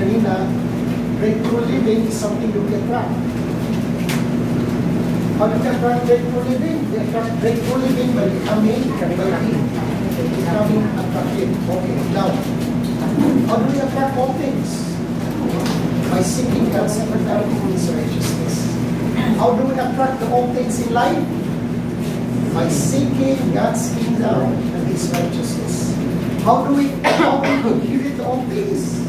kanina, breakthrough living is something you can track. How do you attract breakthrough living? You attract breakthrough living by becoming attractive. Okay, now, how do we attract all things? By seeking God's immortality and His righteousness. How do we attract all things in life? By seeking God's kingdom and His righteousness. How do we inherit all things?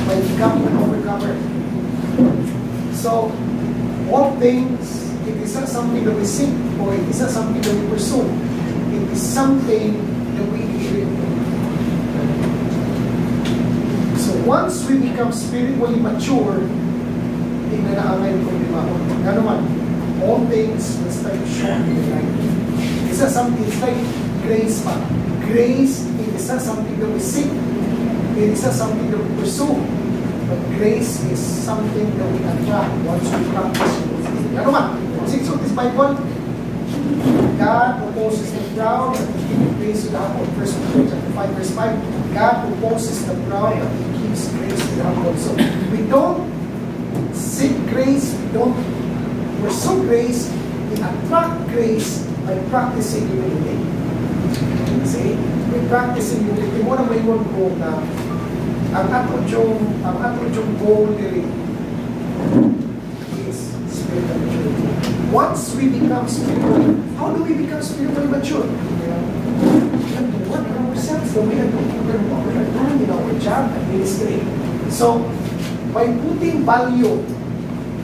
By becoming an overcomer. So, all things, it is not something that we seek or it is not something that we pursue. It is something that we inherit. So, once we become spiritually mature, hindi na naangay ng problema. Gano man, all things will start to show in your life. It's not something, it's like grace pa. Grace, it is not something that we seek. It is not something that we pursue. But grace is something that we attract once we practice it. Ano man? Kasi so this Bible, God opposes the proud and He gives grace to the humble. 1 Peter chapter 5 verse 5. God opposes the proud and He gives grace to the humble. So we don't seek grace, we don't pursue grace, we attract grace by practicing humility. See? We practicing humility. Muna may one goal na ang ato yung goal nila is spiritual maturity. Once we become spiritually, how do we become spiritually mature? We have to work on ourselves, so we have to work on what we are doing in our job and ministry. So, by putting value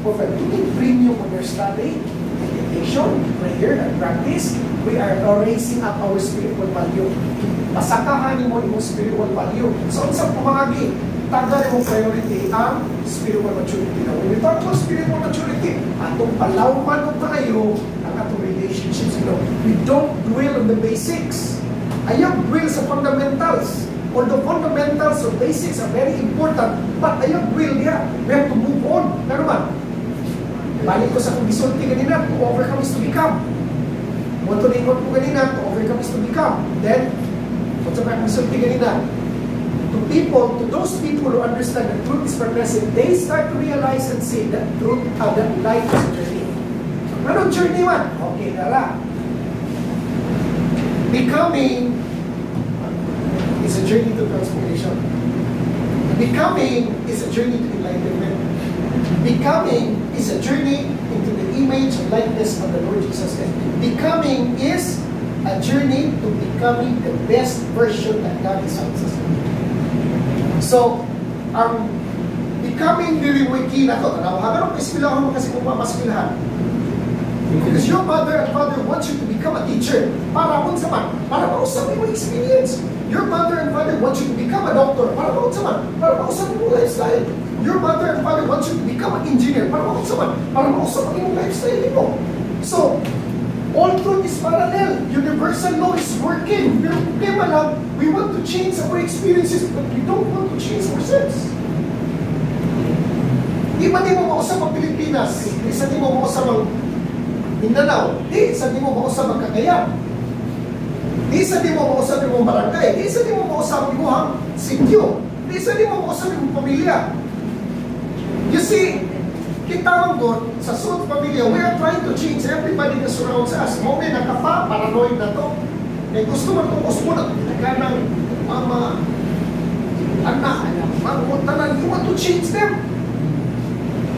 or by putting premium on your study, meditation, prayer, and practice, we are raising up our spiritual value. Masakahan mo yung spiritual value. So, sa pumagi, taga mo priority ang spiritual maturity. Now, when we talk about spiritual maturity, atong palawman mo tayo ang atong relationships. We don't dwell on the basics. Ayaw dwell sa fundamentals. Although fundamentals or basics are very important, but ayaw dwell niya. We have to move on. Ano man? Balik ko sa kong gisulti kanina, to overcome is to become. Moto lingon ko kanina, to overcome is to become. Then, what's up ang gisulti kanina? To those people who understand that truth is progressive, they start to realize and see that truth, that life is a journey. Anong journey man? Okay, tara. Becoming is a journey to transformation. Becoming is a journey to enlightenment. Becoming is a journey into the image and likeness of the Lord Jesus Christ. Becoming is a journey to becoming the best version that God designs us. So, ang becoming very wiki na to, hanggang ang ispilahan mo kasi kung mamaspilahan. Because your mother and father want you to become a teacher. Para kung saman, para mausapin mo experience. Your mother and father want you to become a doctor. Para kung saman, para mausapin mo lifestyle. Your mother and father want you to become an engineer. Para kung saman, para mausapin mo lifestyle mo. So, all truth is parallel. Universal law is working. Pero problema lang, we want to change our experiences, but we don't want to change ourselves. Di ba di mo mausap ang Pilipinas? Di sa di mo mausap ang Mindanao? Di sa di mo mausap ang Cagayan? Di sa di mo mausap ang barangay? Di sa di mo mausap ang sityo? Di sa di mo mausap ang pamilya? You see, kita mo sa South Pamilya, we are trying to change everybody that surrounds us. Mo may paranoid na to. Eh gusto man itong usmo na nagkanang mama, anak, tanan, you want to change them.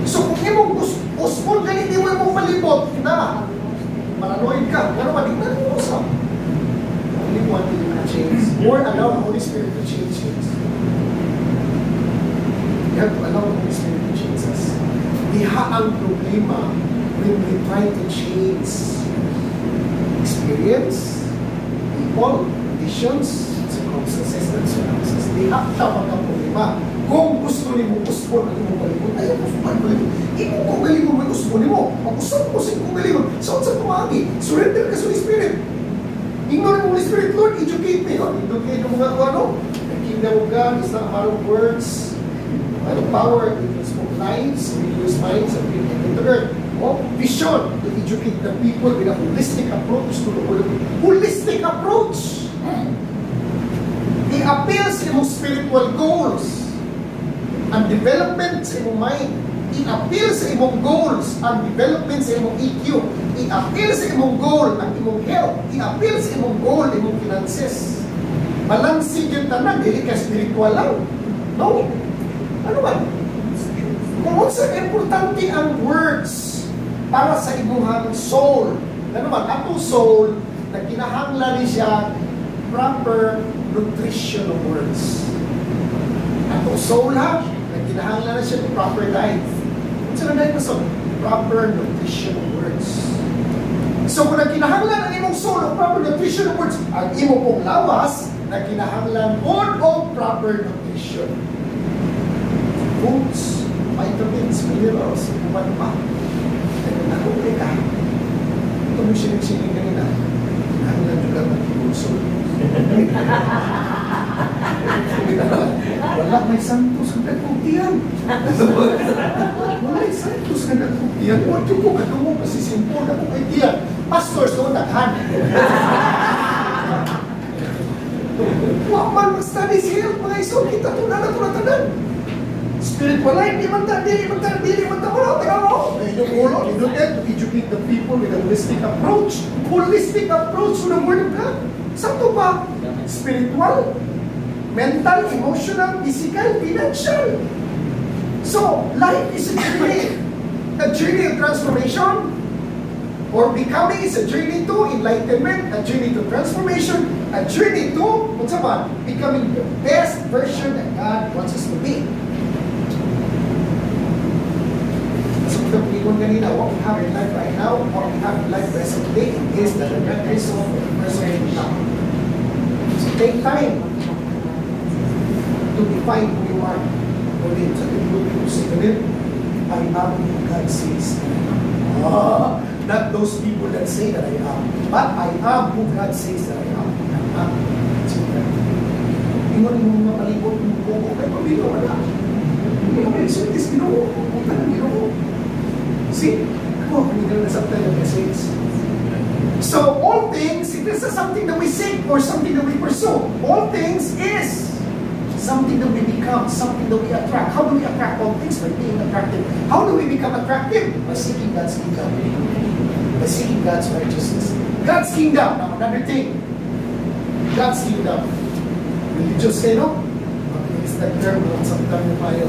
So kung imong usmo ganit, di mo mong palibot na paranoid ka. Pero madig na rin usap. Only one thing to change. Or allow the Holy Spirit to change things. You have to allow the Holy Spirit to change us. Diha ang problema when we try to change experience, people, conditions, circumstances, and surroundings. Diha tawag ang problema. Kung gusto ni mo usbon ang imong palibot, ayaw mo palibot. Imo kung galing mo may usbon ni mo. Mag-usap mo sa imong galing mo. Sa tumagi, surrender ka sa Holy Spirit. Ignore mo Holy Spirit, Lord, educate me. Educate mo nga ano? The kingdom of God is not a matter of words, but of power. It spoke lives, religious minds, and people in the earth. Oh, vision to educate the people with a holistic approach to the world. Holistic approach! I-appeal sa imong spiritual goals. Ang development sa imong mind, i-appeal sa imong goals, ang development sa imong EQ, i-appeal sa imong goal, ang imong health, i-appeal sa imong goal, imong finances. Balansig yung tanan, dili ka spiritual lang. No. Ano ba? Kung sa importante ang words para sa imong soul, ano ba? Atong soul, na kinahanglan ni siya proper nutrition of words. Atong soul ha, na kinahanglan na siya ng proper diet. Sa diet na so, proper nutrition of words. So kung kinahanglan ang imong soul of proper nutrition of words, ang imong pong lawas na kinahanglan of proper nutrition. Foods, vitamins, minerals, kuman pa. Ako ka. Ito mo sinig-sinig kanina. Kinahanglan juga mag-ibig soul. Wala may santos ang nagpugtiyan. Wala may santos ang nagpugtiyan. Huwag yung kung ano mo kasi simple na pugtiyan. Pastors doon naghan. Huwag man mag-study sa health mga iso. Kita ito na natulatanan. Spiritual life, di man ta, wala, taga mo. Yung ulo, you don't have to educate the people with a holistic approach. Holistic approach to the Word of God. Sakto ba? Spiritual, mental, emotional, physical, financial. So, life is a journey of transformation, or becoming is a journey to enlightenment, a journey to transformation, a journey to, what's about, becoming the best version that God wants us to be. So, the people kanina, what we have in life right now, what we have in life rest of the day, is the representation of the person in now. So, take time to define who you are. Ulit, sa tinuloy ko si Ganit, I am who God says. Not those people that say that I am, but I am who God says that I am. Ingon mo mapalibot mo ko kay pamilya wala. Hindi mo isultis Ginoo, punta ng Ginoo. See, ako pinigil na sabta yung message. So all things, it is something that we seek or something that we pursue. All things is something that we become, something that we attract. How do we attract all things? By being attractive. How do we become attractive? By seeking God's kingdom. By seeking God's righteousness. God's kingdom. Now, another thing. God's kingdom. Religious kayo, no? Is that term of sometimes na tayo.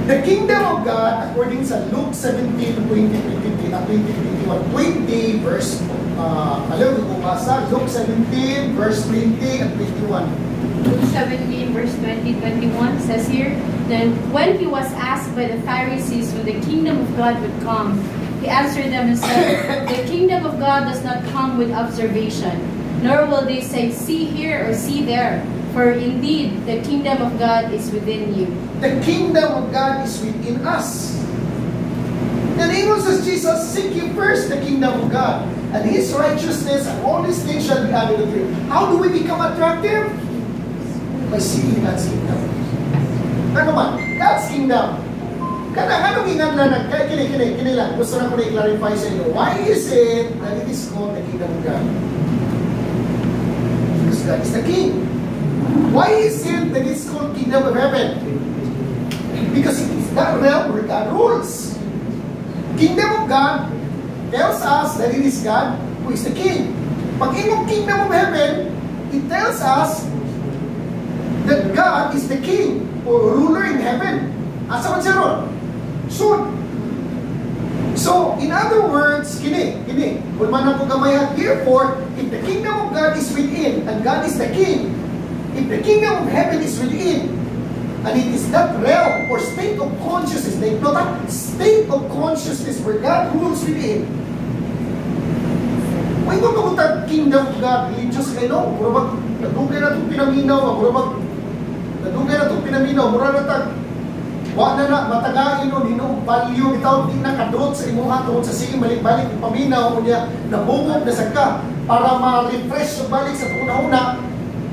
The kingdom of God, according sa Luke 17, 20, 21, 20 verse, alam mo kung basa, Luke 17, verse 20 and 21. Luke 17, verse 20, 21 says here, Then when he was asked by the Pharisees when the kingdom of God would come, he answered them and said, The kingdom of God does not come with observation, nor will they say, See here or see there. For indeed, the kingdom of God is within you. The kingdom of God is within us. And even says Jesus, seek ye first the kingdom of God, and His righteousness, and all these things shall be added unto you. How do we become attractive? By seeking God's kingdom. Ano man? God's kingdom. Anong ingat na kini lang. Gusto na ko na i-clarify sa inyo. Why is it that it is called the kingdom of God? Because God is the king. Why is it that it's called kingdom of heaven? Because it is that realm where God rules. Kingdom of God tells us that it is God who is the king. Pag imong kingdom of heaven, it tells us that God is the king or ruler in heaven. Asa man siya ron? Soon. So, in other words, kini, kung man ako gamayan, therefore, if the kingdom of God is within, and God is the king, if the kingdom of heaven is within, and it is that realm or state of consciousness, that state of consciousness where God rules within, may magkakutag kingdom of God, religious kayo, no? Mura nadugay na itong pinaminaw, nadugay na itong pinaminaw, mura na tag, wala na matagain o ninong value, itaw di nakadot sa imuha, tungkol sa sige balik-balik, paminaw, niya, nabungog na sagka, para ma-refresh yung balik sa una-una,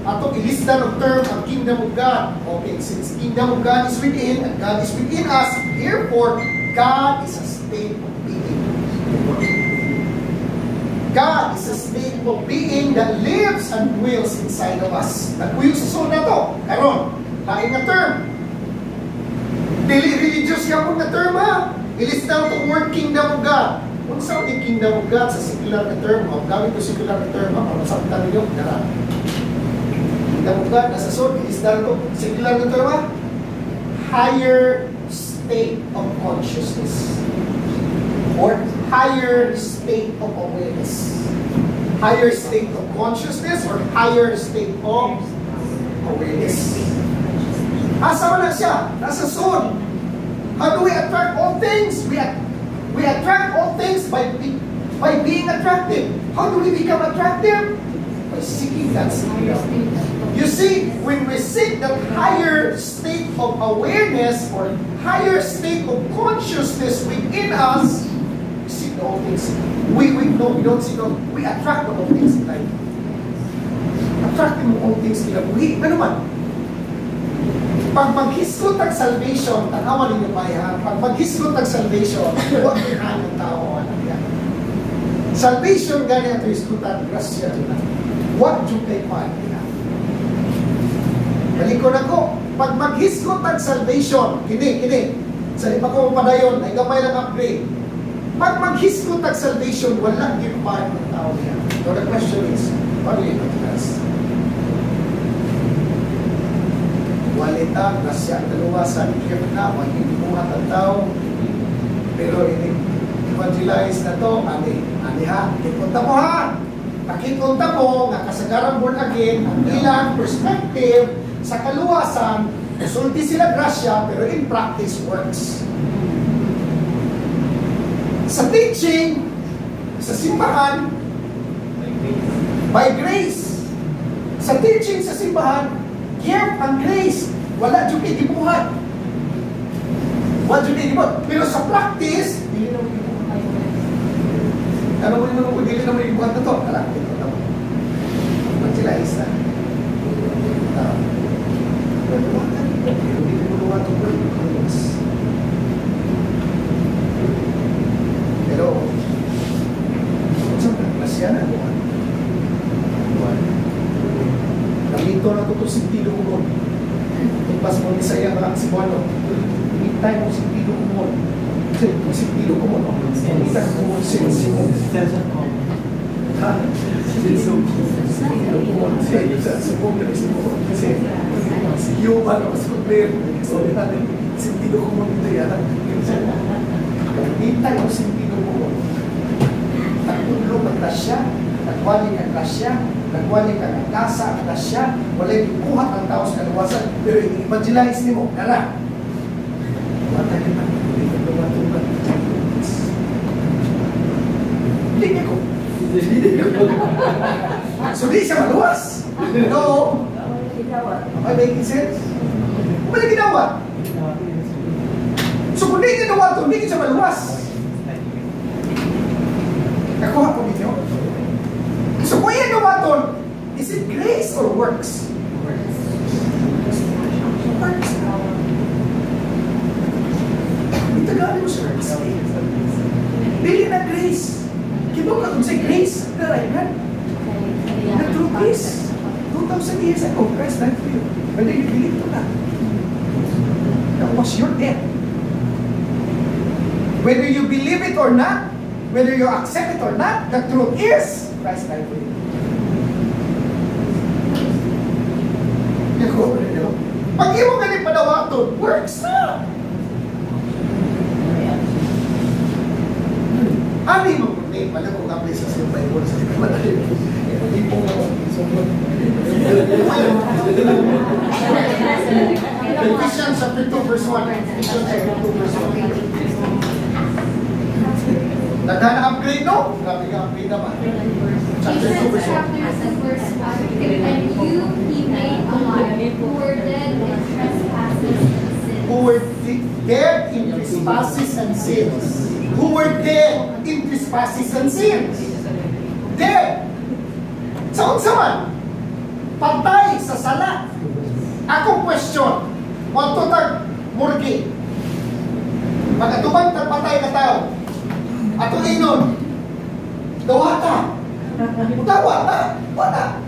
atong ilista ng term ang kingdom of God. Okay, since kingdom of God is within and God is within us, therefore, God is a state of being. God is a state of being that lives and dwells inside of us. Nagkuyo sa soul na to. Karon, lain na term. Dili religious ka po na term ha. It is down to word kingdom of God. Kung saan yung kingdom of God sa secular na term, o gamit ko secular na term, masaktan ninyo, gara. Kingdom of God, nasa sword, it is down to secular na term ha. Higher state of consciousness. Or higher state of awareness. Higher state of consciousness or higher state of awareness. Asa na siya? Nasa soul. How do we attract all things? We attract all things by being attractive. How do we become attractive? By seeking that kingdom. You see, when we seek that higher state of awareness or higher state of consciousness within us, we seek all things. We don't seek all. We attract all things in life. Attracting all things in life. Ano man? Pag maghisgot ang salvation, tanawan ninyo bayan, pag maghisgot ang salvation, huwag nihan ng tao ang yan. Salvation gani ato hisgutan, grasya na. Huwag yung kay paan nila. Balikon ako, pag maghisgot ang salvation, kini, sa iba ko padayon, ay gamay lang upgrade. Pag maghisgot ang salvation, walang ginpaan ng tao niya. So the question is, what do you know? Walita, grasya, kaluwasan, hirap na, maghihimuhat ang tao. Pero evangelize na to, ani ha, kipunta mo ha. Pakipunta mo, nga kasagaran born again, ang ilang perspective sa kaluwasan, sulti sila grasya, pero in practice works. Sa teaching, sa simbahan, by grace. Sa teaching sa simbahan, gift ang grace. Wala dyan kayo gibuhat. Wala dyan kayo gibuhat. Pero sa practice, hindi naman gibuhat. Ano mo naman kung hindi naman gibuhat na to? Alam, ito na mo. Magsilais na. Magbuhatan. Hindi mo luwa itong word. Pero, saan na? Masya na. Kamito na ito sentido umon. Ipas mo ni saya nga si Buano. Hintay mo sentido umon. Sentido umon. Hintay mo sentido umon. Ha? Sentido umon. Si Yuman o si Kubler. Sentido umon ito yan. Hintay mo sentido umon. Nagpunlo ang grasya. Nagwali ang grasya. Nagwali ka ng kasa, ang grasya, wala'y buhat ang tao sa kaluwasan, pero i-evangelize ni mo, nara. Wala ka na, hindi ka lumatugan. Hindi ko. So, di siya maluwas. No. Am I making sense? Kung may ginawa. So, kung di ginawa ito, hindi siya maluwas. Nakuha ko ninyo. So kung yan gawaton, is it grace or works? Works. Ito gano'n mo siya. Bili na grace. Kito ka kung sa grace, narayan. The truth is, 2,000 years ago, Christ died for you. Whether you believe it or not. That was your death. Whether you believe it or not, whether you accept it or not, the truth is, Christ died for you. Pag imo galing padawaton, works na. Ano yung mag-name? Alam ko nga place sa Bible sa madali. Hindi po nga sumod. Ephesians chapter 2 verse 1. Ephesians chapter 2 verse 1. Nagdana-upgrade, no? Grabe ka, upgrade naman. Chapter 2, verse 1. And you he made alive, who were dead in trespasses and sins. Who were dead in trespasses and sins. Who were dead in trespasses and sins. Dead. Saan man? Patay sa sala. Akong question. Wanto tag murgi. Pagkatubang patay na tao. Ato inon, dawata. Wala.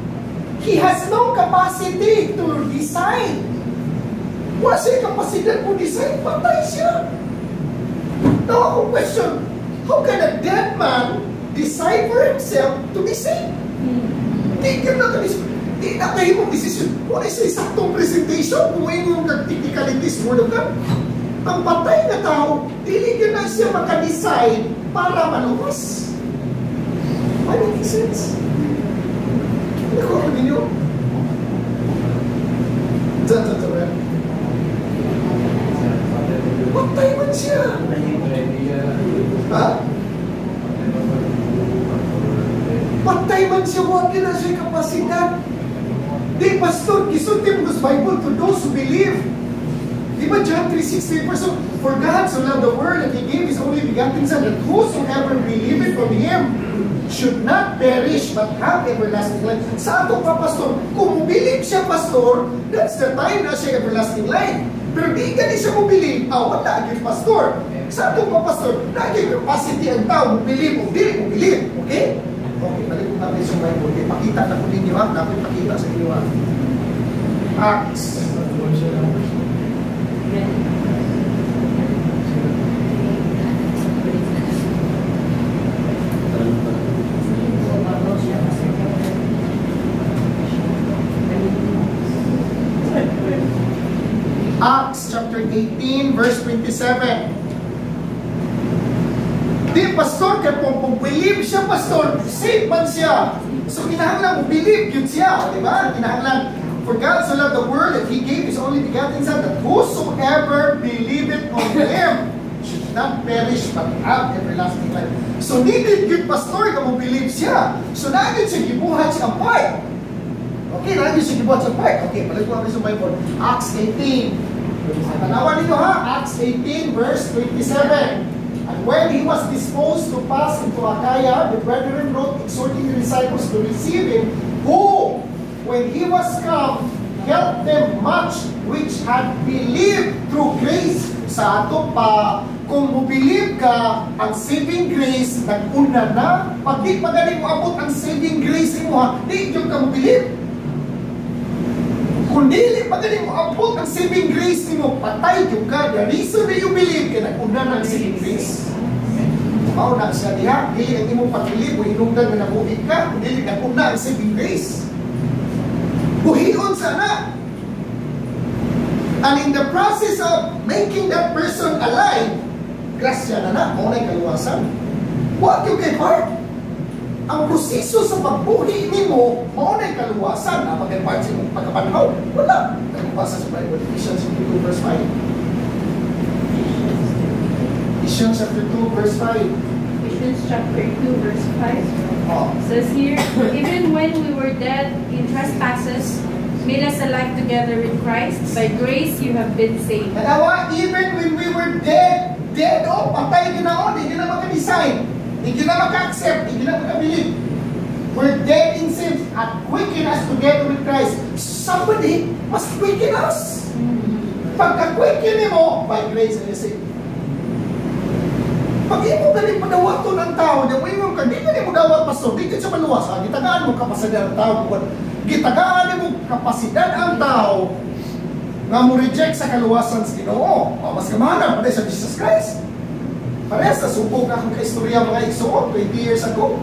He has no capacity to decide. Wala siya kapasidad mo decide, patay siya. Now ako question, how can a dead man decide for himself to be saved? Di ka na kayo mong decision. What is the saktong presentation? Kung yung technicalities word of God. Ang patay na tao, dili ka na siya maka-decide para maluwas. Why make sense? Ano ko ako ninyo? Patay man siya. Ha? Patay man siya, huwag na siya kapasidad. Di, pastor, gisulti mo sa Bible to those who believe. Di ba John 3:16? For God so loved the world that He gave His only begotten Son, that whosoever believeth on Him should not perish but have everlasting life. Sa ato pa, pastor, kung mubilib siya, pastor, that's the time na siya everlasting life. Pero di ka di siya mubilib, wala agad, pastor. Sa ato pa, pastor, naging capacity ang tao, mubilib o di mubilib. Okay? Okay, balik ko natin sa Bible. Okay, pakita na ko ninyo, ha? Dapat pakita sa inyo, ha? Acts. Acts chapter 18, verse 27. Di, pastor, kaya kung believe siya, pastor, save man siya. So, kinahanglan mo, believe yun siya. Diba? Kinahanglan, for God so loved the world that He gave His only begotten Son, that whosoever believeth on Him should not perish but have everlasting life. So, needed yun, pastor, ka mo believe siya. So, naagad siya gibuhat siya ang part. Okay, naagad siya gibuhat siya ang part. Okay, balik ko namin sa Bible. Acts 18. Tanawan ninyo, ha? Acts 18, verse 27. And when he was disposed to pass into Achaia, the brethren wrote exhorting the disciples to receive him, who, when he was come, helped them much which had believed through grace. Sa ato pa, kung mo-believe ka, ang saving grace, nag-una na, pag di pa galing mo abot ang saving grace mo, ha, di yung ka mo-believe. Kung di pa galing mo abot ang saving grace mo, patay yung ka. The reason that you believe, kaya nag-una na ang saving grace. Mao na siya diha, dili ang imong pag-believe, o hinungdan na nabuhi ka, kung dili nag-una ang saving grace. Buhion sana. And in the process of making that person alive, grasya na na, maunay kaluwasan. Huwag yung kay part. Ang proseso sa pagbuhi ni mo, maunay kaluwasan. Ang part sa mong pagkapanhaw, wala. Kaluwasan sa Bible, Ephesians 2 verse 5. Ephesians chapter 2 verse 5. Ephesians chapter 2 verse 5 says here, even when we were dead in trespasses, made us alive together with Christ. By grace you have been saved. Kanawa, even when we were dead, patay ginaon, hindi na maka-design, hindi na maka-accept, hindi na maka-believe. We're dead in sins and quicken us together with Christ. Somebody must quicken us. Pagka-quicken mo, by grace are you saved. Pag mo galing padawato ng tao, yung hindi galing mo dawat, pastor, di ka siya maluwas. Gitagaan mo kapasidad ang tao. Gitagaan mo kapasidad ang tao nga mo reject sa kaluwasan sa Ginoo. Mas kamana, pala sa Jesus Christ. Parehas na subok akong kaistorya mga igsoon 20 years ago.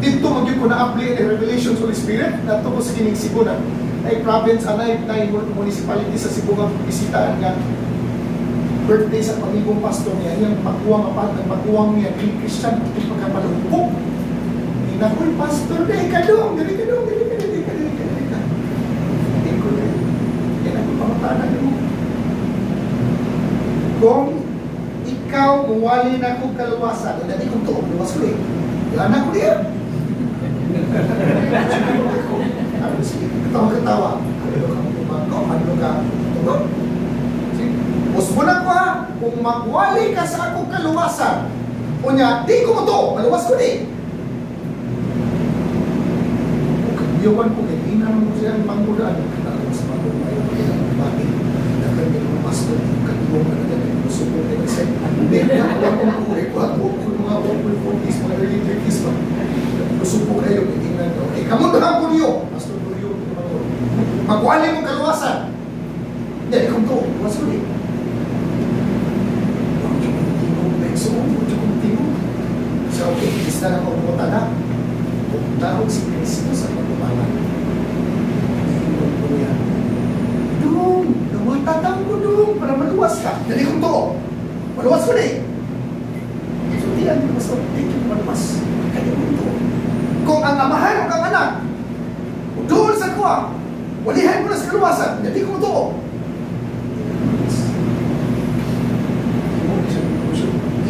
Dito magyud ko na-apply the Revelation Holy Spirit na ko sa kining Cebu na ay province, anay municipality sa Cebu nga bisita nga birthday sa pamigong pastor niya, yung pagkuwang niya, yung Christian, yung pagkapalupok. Inakoy, pastor, dahil ka doon, dali ka. Hindi ko rin. Yan ako pamatanan mo. Kung ikaw muwali na kong kaluwasan, dali kong tuong luwas ko eh. Wala na ko diyan. Sige, katawa-katawa. Ano ka? Tugod. Usbunan ko ha, kung magwali ka sa akong kaluwasan, o niya, di ko mo to, maluwas ko di. Iyawan ko, kaya inang mo siya ang manggulaan, katalang sa manggulaan, kaya bakit, nakagin mo pastor, katiwang ka na ganyan, gusto ko kayo sa hindi na ako kung mga 1.40s, mga early 30s pa, gusto ko kayo, itingnan ko, kamundahan ko niyo, pastor ko niyo, magwali mo kaluwasan. Dali kong to, was ko din. So, okay, isa na ako pumunta na. Pumunta si Kristo sa pagkumalan. Iinom ko yan. Doon, nawatatang ko doon para maluwas ka. Dali kong to. Maluwas ko din. So, diyan, mas mag-take yung maluwas. Kaya kong to. Kung ang amahan o kang anak, doon sa kuwa, walihan mo na sa kaluwasan. Dali kong to.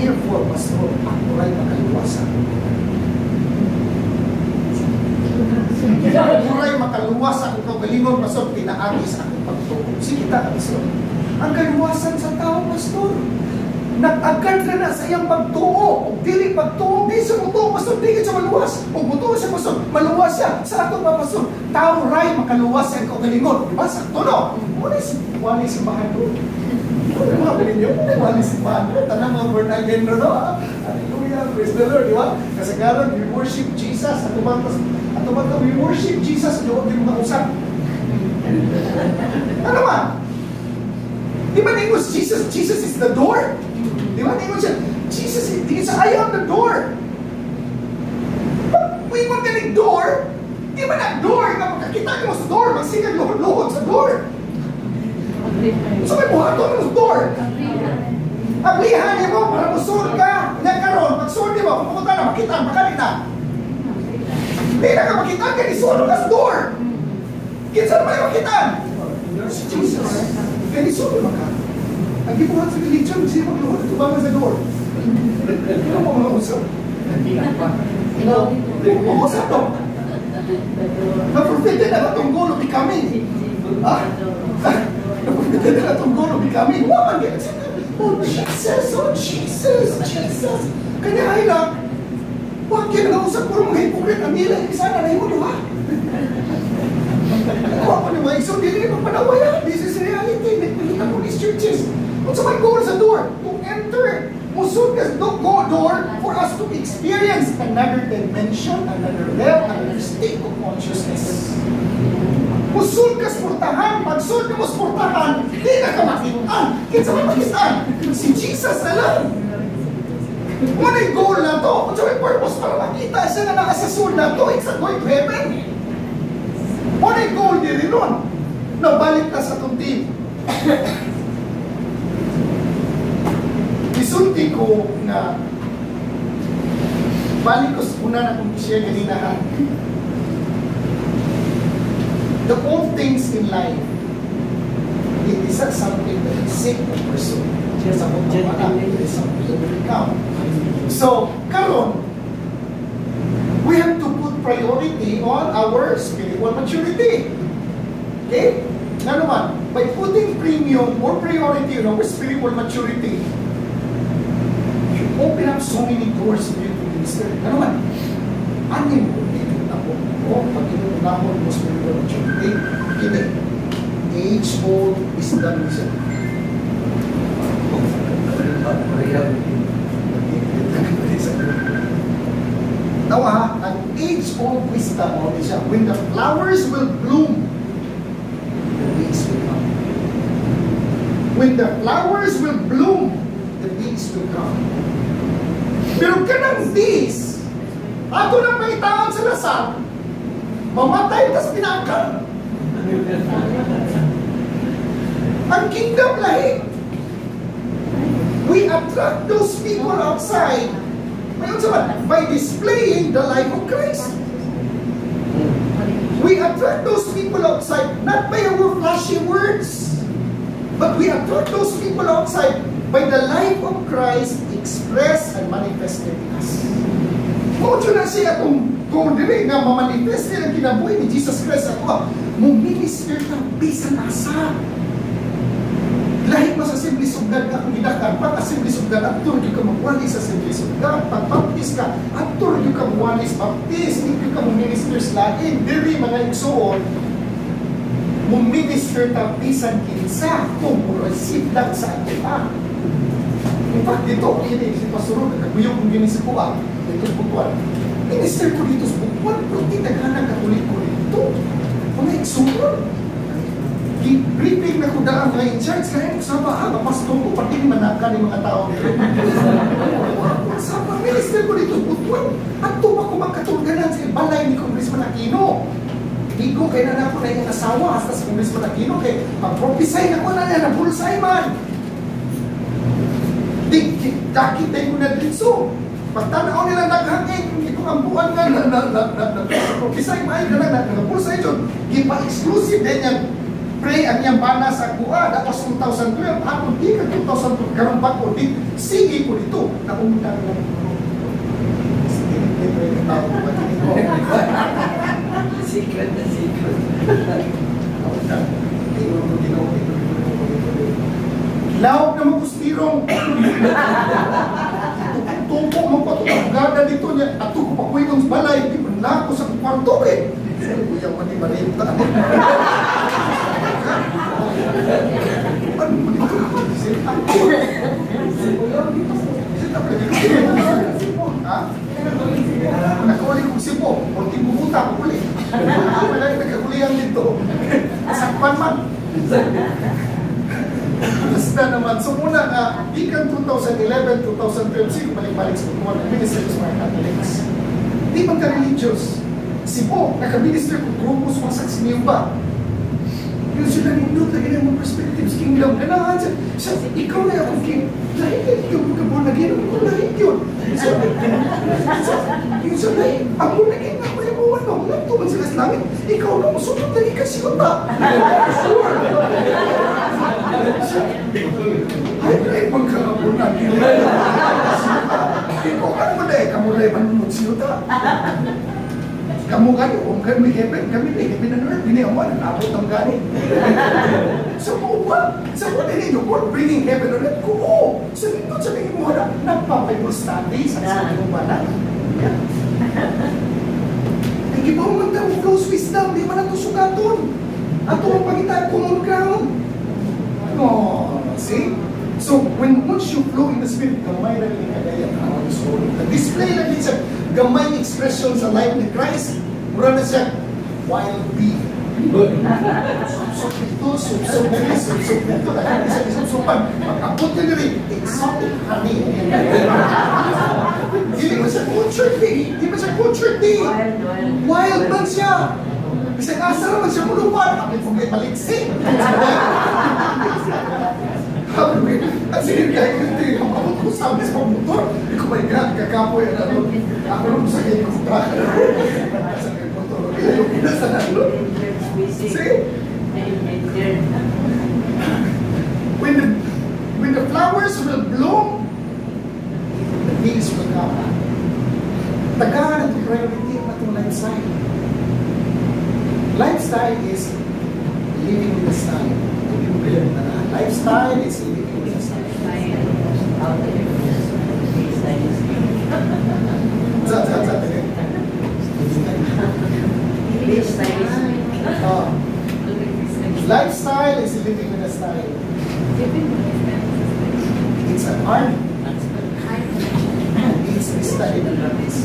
Therefore, Pastor, ako rin makaluwasan. Ako rin makaluwasan kung kaugalingon, Pastor, pinaagis akong pagtuo. Sige ta, Pastor. Ang kaluwasan sa tao, Pastor, nag-agad ka na sa iyang pagtuo. O dili pagtuo, di sa mutuo, Pastor, di ka maluwas. O mutuo siya, Pastor, maluwas siya. Sa ato ba, Pastor, tao rin makaluwasan kung kaugalingon. Diba? Sa tuno. Muna si Mahal doon. Mga ninyo, wali si Padre, tanang mga born again no, hallelujah, praise the Lord, di ba? Kasi karon we worship Jesus, ato ba we worship Jesus, di ba yung mga usap? Ano ba? Di ba ningos Jesus is the door? Di ba ningos siya, Jesus is I am the door. Pag may magaling door, di ba na door, kapag kakita mo sa door, magsigang luhod-luhod sa door. So may buhaton ng door. Ablihan niyo mo para musul ka. Nga karon, magsul niyo mo, pumunta na, makita, makalita. Hindi na ka makita, kaya isulo ka sa door. Kinsa naman yung makita? Si Jesus. Kaya isulo maka. Ang gibuhat sa religion, siya magluhod at tubangan sa door. Ano mo mga usap? Usap to. Na-propheted na itong gulo di kami. Na-propheted na itong gulo di kami. Waman yan. Oh Jesus, oh Jesus, Jesus. Kanya ay lang. Huwag yan na-usap ko mga hipokrit ang nila. Sana na yung duha. Huwag pa naman. So, hindi naman panawaya. This is reality. Nakikita mo these churches. What's my goal sa door? To enter. Musod ka go door for us to experience another dimension, another level, another state of consciousness. Musod ka sportahan. Pagsud ka mo sportahan, di na ka makitaan. Kinsa may makitaan? Si Jesus na lang. Ano yung goal na to? Ano yung purpose para makita siya na nakasasud na to? It's a going to heaven. Ano yung goal din nun? Nabalik na sa itong team. Isulti ko na balik ko una na kung siya ganina ha. The old things in life, it is not something that is safe to pursue. Just a it is something that will become. So, karon, we have to put priority on our spiritual maturity. Okay? Ano naman, by putting premium or priority on our spiritual maturity, you open up so many doors for you to minister. Ano man, anin mo, dito na po. O, pag inuunahon mo spiritual maturity, kini, age-old wisdom siya. Tawa, ang age-old wisdom mo siya. When the flowers will bloom, the bees will come. When the flowers will bloom, the bees will come. Pero kanang bees, ato nang maitaan sa lasal, mamatay tas pinangkal. Ang kingdom lahi. We attract those people outside by displaying the life of Christ. We attract those people outside not by our flashy words, but we attract those people outside by the life of Christ expressed and manifested in us. Kung na siya kung dili nga mamanifest ang kinabuhi ni Jesus Christ ako, mo-minister ng bisan asa. Lahit mo sa Assembly of God na kung ginakan, pag Assembly of God, atur yung ka magwali sa Assembly of God. Pag baptist ka, atur yung ka magwali sa baptist, hindi ka mo-ministers lagi. Dili mga igsoon, mo-minister ng bisan kinsa kung mo-receive lang sa atin. In fact, dito, hindi si Pastor, nagkaguyong kung gini sa kuha, dito sa butuan. Minister ko dito sa butuan, pero tinaghanang katulik ko dito. Mga igsoon. Briefing na ko daan mga in-charge, kaya sama ang pastor ko, pati ni manaka ni mga tao nito. Sama, minister ko dito, butuan. At tuwa ko magkatulganan sa balay ni Congressman Aquino. Hindi ko kaya na ako na yung asawa hasta sa Congressman Aquino, kaya mag-prophesy na ko na niya, nabulsay man. Kakita ko na dito. Pagtanaw nila naghangin, hindi ko ang buwan nga na-prophesy maay ka lang, nabulsay dyan. Gipa-exclusive din yan. Pray ang iyang bana sa kuha, tapos 2012, hapon di ka 2012, karong bako, di, sige ko dito, naumutang lang. Sige, dito yung tao ko, secret na secret. naumutang, Lawag na magkustirong, tungko mo pa ito, ang gada dito niya, at ito ko pa kuwi ng balay, di man lang ako sa kwarto eh. Sabi ko yung mani-manita. Nakawali kong sipo, konting bubuta ko ulit. Wala yung nagkakulihan dito. Sakpan man. Basta naman, so muna nga, ikan 2011, 2012, sige balik-balik sa mga minister sa mga Catholics. Di man ka-religious. Sipo, naka-minister ko, grupo sa mga saksi niyo ba? Yung sila nindot, lagi na mga perspectives, kingdom, ganahan siya, ikaw na akong king, lahit yun, ikaw magkabon, lagi na ako lahit yun. Yung siya, lahit, ako lagi na ako yung buwan, ako nagtuman sila sa langit, ikaw na masunod, lagi ka siya ba? Ay, ay, magkakabon na, ikaw, ano ba dahil, kamu dahil manunod siya ta? Kamu gani, kami heaven, kami na heaven and earth, binayawan, nabot ang gani. Sa mo ba? Sa mo din ninyo, God bringing heaven and earth ko, oo. Sa nito, sabihin mo na, nagpa-Bible study sa sabihin mo ba na? Hindi ba mo magdang flows wisdom, di man ito sugaton. Ato ang pangitaan common ground. No, see? So, once you flow in the Spirit, gamay na rin kagaya ang soul. Display na din siya, gamay expression sa life ni Christ. Mura na siya, wild bee. Sup-sup ito, sup-sup na rin, sup-sup ito. Dahil isa sup-supan. Pag-abot na rin, exotic honey. Hindi mo siya cultured bee. Hindi mo siya cultured bee. Wild man siya. Kasi asa naman siya mulupan. Kapit mo kayo paliksi. At sige kaya hindi ang abot ko sabi sa motor, hindi ko may kakapoy na ano. Ako nung sa kanya yung truck. Sa kanya yung motor. Kaya yung pinasa na ano. See? When the flowers will bloom, the bees will come. Tagahan ang priority ang atong lifestyle. Lifestyle is living with the style. Lifestyle is living with the style. Lifestyle is living with a style. It's an art. It's a study of practice.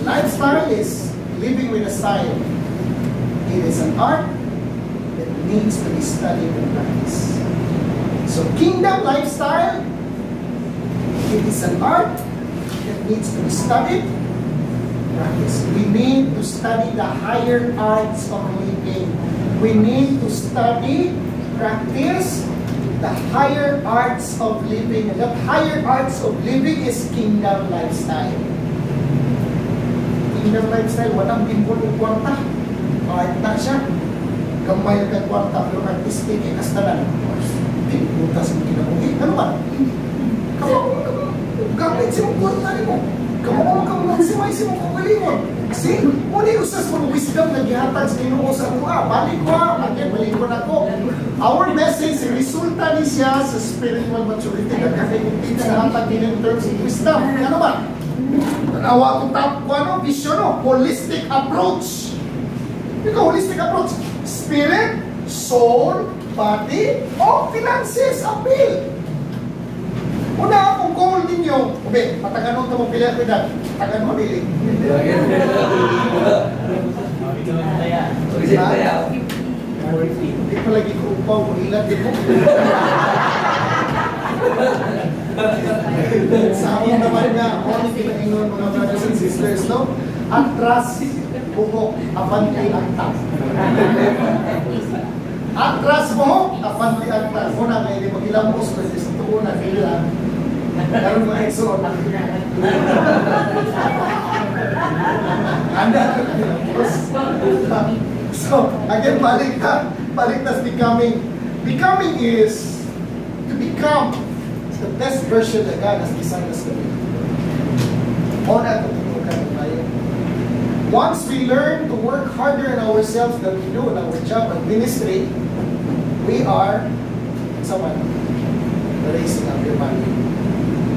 Lifestyle is living with a style. It is an art that needs to be studied and practiced. So kingdom lifestyle, it is an art that needs to be studied, practiced. We need to study the higher arts of living. We need to study, practice the higher arts of living. And that higher arts of living is kingdom lifestyle. Kingdom lifestyle, walang bimbol o kwarta. Art na siya. Gamay ka kwarta, pero artistic, kastalan. Pinutas mo kinabuhi. Ano ba? Gamit si mong kwarta mo. Kamu maximize mo kagalingon. See? Muna yung usas mong wisdom na gihatag sa Ginoo sa kuha. Balik ko again, balik ko na ko. Our message, resulta ni siya sa spiritual maturity na kakaitin sa hatag din in terms of wisdom. Ano ba? Tanawa ko top ko, ano? Vision, no? Holistic approach. Ikaw, holistic approach. Spirit, soul, body, o finances, appeal. Una akong goal ninyo, okay, pataganon ito mong pilihan ko dyan. Pataganon, dili. lagi ko upaw, ilan din mo. Sa amin naman nga, only pinaingon mga brothers and sisters, no? Atras, buhok, abante, aktas. Atras buhok, abante, aktas. Muna nga, hindi magilamos, kasi sa tuon na kailan. Karoon mga ekso. Anda. So, again, balik tas becoming. Becoming is to become the best version that God has designed us to be. Once we learn to work harder in ourselves than we do in our job and ministry, we are someone raising up your value.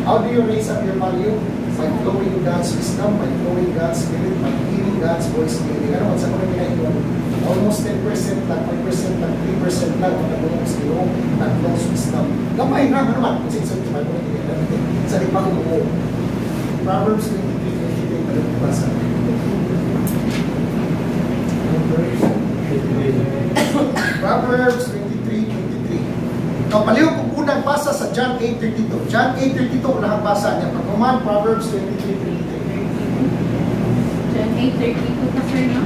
How do you raise up your value? By flowing God's wisdom, by flowing God's spirit, by hearing God's voice clearly. Ano, sa mga ginagawa, almost 10% lang, 5% lang, 3% lang, matagulong sa iyo, nag-flows wisdom. Gamay na, ano naman, kung sinso, sa mga ginagawa, sa limang mo. Proverbs 23:23, pala basa. Proverbs 23:23. Now, palihog ko unang basa sa John 8:32. John 8:32, unang basa niya. Pagkuman, Proverbs 23:23. John 8:32, Pastor, no?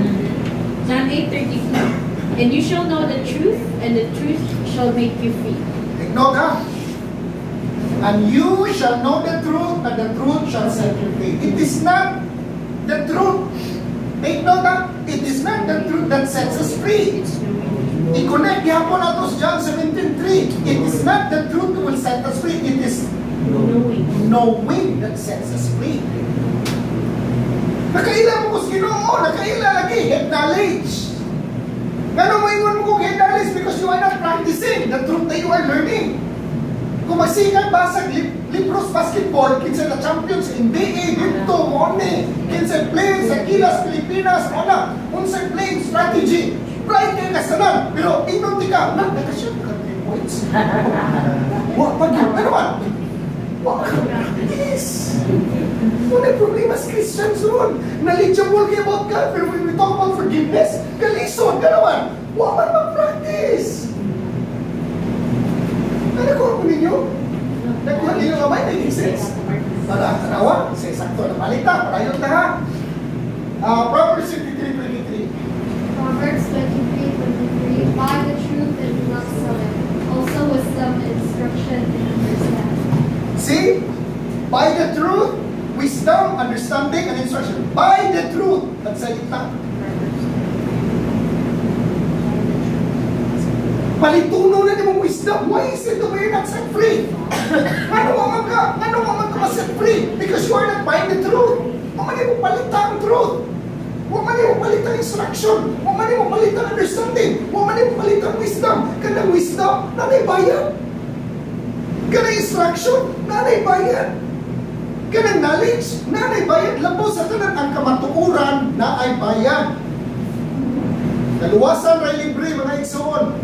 John 8:32. And you shall know the truth, and the truth shall make you free. Take note, ha? And you shall know the truth, and the truth shall set you free. It is not the truth. Take note, ha? It is not the truth that sets us free. I-connect yapon nato sa John 17:3. It is not the truth that will set us free. It is knowing that sets us free. Nakaila mo ko sa Ginoo, nakaila lagi, head knowledge. Ngano mo ingon mo ko head knowledge because you are not practicing the truth that you are learning. Kung masikat ba sa Libros basketball, kinsa na champions in NBA, dito mo ni, kinsa play sa Gilas, Pilipinas, ona, unsay playing strategy. Right kayo kasanan, pero inon di ka, nakashoot ka 3 points. Wak pa yun, ano man? Wak ka practice. Wala problema sa Christians ron. Knowledgeable kayo about God, pero when we talk about forgiveness, kalison ka naman. Wak man mag-practice. Nakuha ko ninyo? Nakuha ninyo nga ba? Making sense? Para kanawa, sa sakto na balita, para yun na ha. Proverbs 23:23. Proverbs 23:23. Buy the truth and do not sell it. Also wisdom and instruction and understanding. See? Buy the truth, wisdom, understanding, and instruction. Buy the truth. At salita. Palituno na mong wisdom. Why is it the way you're not set free? Ano mo set free? Because you are not buying the truth. Mamani mo palita ang truth. Mamani mo palita ang instruction. Mamani mo palita ang understanding. Mamani mo palita ang wisdom. Kanang wisdom, nanay bayan. Kanang instruction, nanay bayan. Kanang knowledge, nanay bayan. Labo sa kanan ang kamatuuran na ay bayan. Kaluwasan ray libre mga igsoon.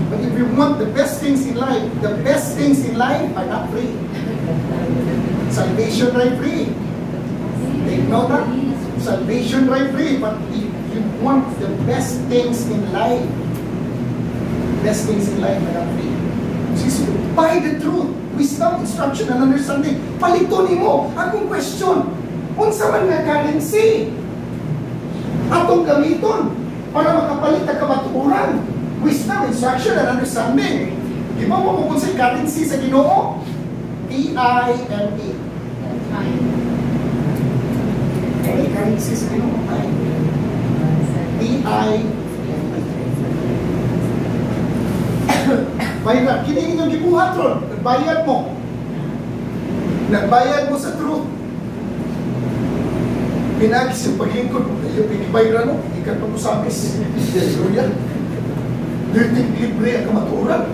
But if you want the best things in life, the best things in life are not free. Salvation right free. Take note that. Salvation right free. But if you want the best things in life, best things in life are not free. Buy the truth, wisdom, instruction, and understanding. Palito nimo. Akong question, unsa man nga currency atong gamiton para makapalit ang kamatuoran? Wisdom, instruction, and understanding. Di ba mo kung sa currency sa Ginoo? T-I-M-E. Okay, currency sa Ginoo. T-I-M-E. Bayad. Kini inyong gibuhat ron. Nagbayad mo. Nagbayad mo sa truth. Pinagis yung paghingkod mo. Yung pinibayran mo. Ikan pa mo sa amis. Hallelujah. Dirting libre ang kamaturan.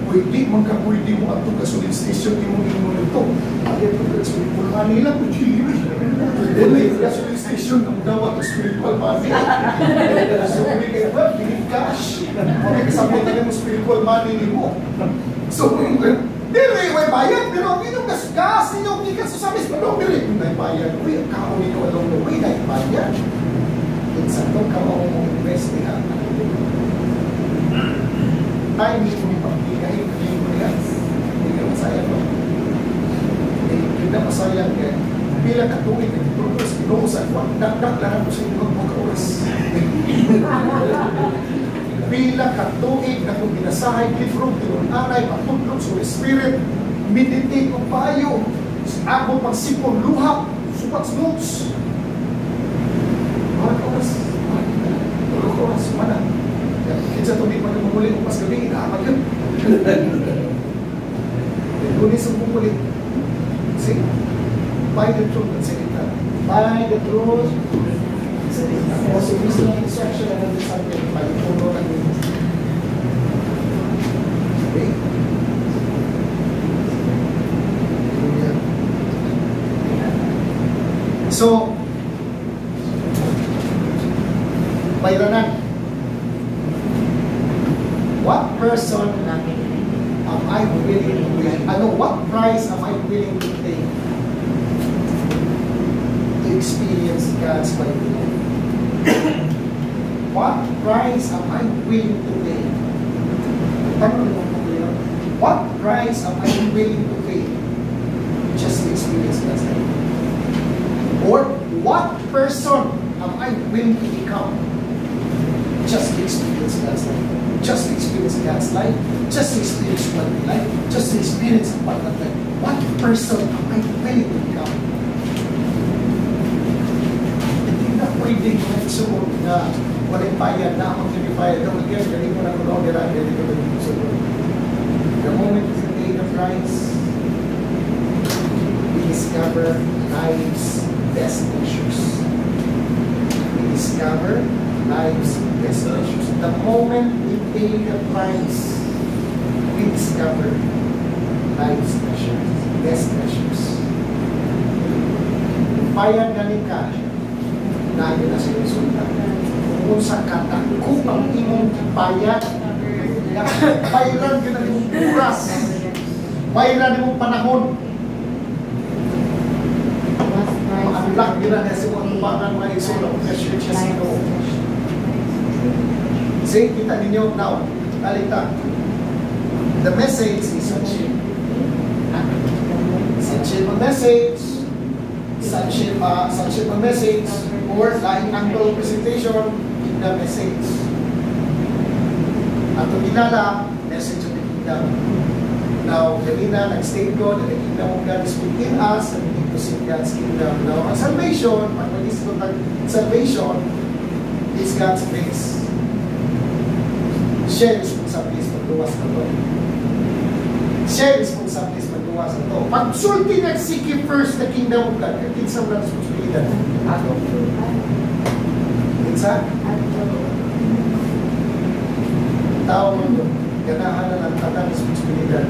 Pwede pwede mo at itong gasoline station mo nito. Ayaw itong spiritual money lang. Pwede yung gasoline station ang daw at spiritual money. So, hindi kayo ba? Hindi cash. May kasabot na yung spiritual money ni mo. So, dili, may bayad. Pero yung gas, yung ikas sa samis, pero dili, may bayad. Uy, ang kao nito along the way, may bayad. Sa itong kao mo invest nila. time ni mo ipagbigahin kami mo niya. Hindi ka masaya mo. Hindi ka masaya kaya pila katuig at progress inuusan ko. Dakdak lang ako sa inyong mga oras. Pila katuig na kung binasahay libro, tinunanay, patudlog sa Spirit, meditate o payo, ako pagsipon luha, supat notes. Mga oras, mga oras, mana. Kinsa ito di pa na mamuli kung mas gabi, inaamag yun. Lunis ang mamuli. See? By the truth, that's it. By the truth, also gusto ng instruction na nag-subject, palipuno ng okay? So, bayranan. What person am I willing to pay? What price am I willing to pay to experience God's mighty love? What price am I willing to pay? What price am I willing to pay just to experience God's love? Or what person am I willing to become just to experience God's life? Just to experience God's life? Just to experience what we like? Just to experience what we like? What person am I willing to become? Hindi na pwedeng magsuot na walang bayad na akong pinipayad. Don't again, galing mo na kung ako nila, galing ko na magsuot. The moment is the day of Christ, we discover life's best issues. We discover life's best issues. The moment we pay the price, we discover life's issues, best issues. Bayad galing ka, lagi na sinusunod. Kung sa katakot ang imong bayad, bayaran ka na imong oras, bayaran imong panahon. Maanlak yun na sa mga tubangan mga isulong na churches ito. See, kita ninyo now, alita. The message is such a message, such a message, or laing angle presentation in the message. At ang kilala, message of the kingdom. Now, kanina, nag-state ko na the kingdom of God is within us, and we need to see God's kingdom. Now, ang salvation, pag mag-isip ng salvation, is God's grace. Share responsibilities pagluwas na to. Share responsibilities pagluwas na to. Pag sulti nag-seek first the kingdom of God, kinsa mo na responsibilidad? Kinsa? Tao mo ito. Ganahan na ng tatang responsibilidad.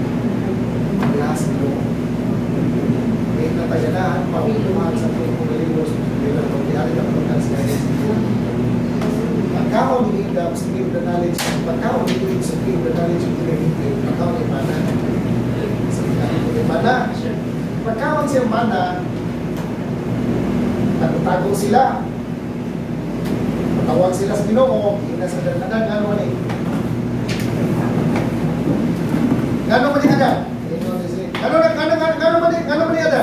Lahat ito. May nataganahan pa upuhan sa ito kung nalimos responsibilidad. Pag-iari ka pagkakas kaya. Pagkaon ni Ingam sa give the knowledge, pagkaon ni Ingam sa give the knowledge of the living, pagkaon ni Mana. Pagkaon siya Mana, tago sila. Patawag sila sa Ginoo, ina sa dalagan, ano man eh. Gano'n ba ni Ada? Gano'n ba ni Ada?